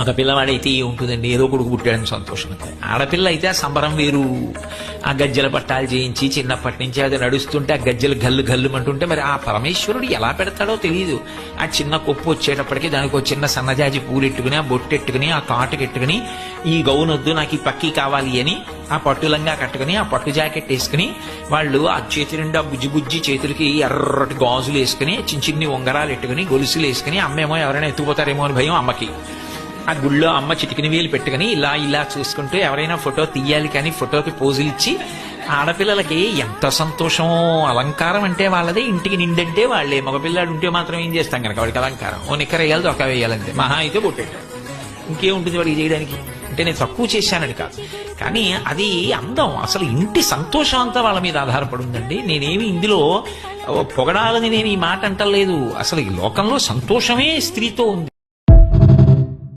మగ పిల్లవాడైతే ఉంటుందండి, ఏదో కొడుకు పుట్టాడని సంతోషం. ఆడపిల్ల అయితే ఆ సంబరం వేరు. ఆ గజ్జల పట్టాలు చేయించి చిన్నప్పటి నుంచి అది నడుస్తుంటే ఆ గజ్జలు గల్లు గల్లు అంటుంటే మరి ఆ పరమేశ్వరుడు ఎలా పెడతాడో తెలియదు. ఆ చిన్న కొప్పు వచ్చేటప్పటికి దానికి ఒక చిన్న సన్నజాజి పూలెట్టుకుని ఆ బొట్టెట్టుకుని ఆ కాటుకెట్టుకుని ఈ గౌనొద్దు నాకు ఈ పక్కీ కావాలి అని ఆ పట్టులంగా కట్టుకుని ఆ పట్టు జాకెట్ వేసుకుని వాళ్ళు ఆ చేతి నిండా బుజ్జి బుజ్జి చేతులకి ఎర్రటి గాజులు వేసుకుని చిన్న చిన్ని ఉంగరాలు ఎట్టుకుని గొలుసులు వేసుకుని అమ్మేమో ఎవరైనా ఎత్తుకుపోతారేమో అని భయం అమ్మకి. ఆ గుళ్ళో అమ్మ చిటికిన వేలు పెట్టుకుని ఇలా ఇలా చూసుకుంటూ ఎవరైనా ఫోటో తీయాలి కానీ ఫోటోకి పోజులు ఇచ్చి ఆడపిల్లలకి ఎంత సంతోషమో. అలంకారం అంటే వాళ్ళదే, ఇంటికి నిండంటే వాళ్ళే. మగపిల్లాడు ఉంటే మాత్రం ఏం చేస్తాం కనుక వాడికి అలంకారం ఓ నిక్కర వేయాలి దొక్క వేయాలంటే మహా అయితే పొట్టేట ఇంకేముంటుంది వాడికి చేయడానికి. అంటే నేను తక్కువ చేశానని కాదు, కానీ అది అందం. అసలు ఇంటి సంతోషం అంతా వాళ్ళ మీద ఆధారపడి ఉందండి. నేనేమి ఇందులో పొగడాలని నేను ఈ మాట అంటలేదు. అసలు ఈ లోకంలో సంతోషమే స్త్రీతో ఉంది.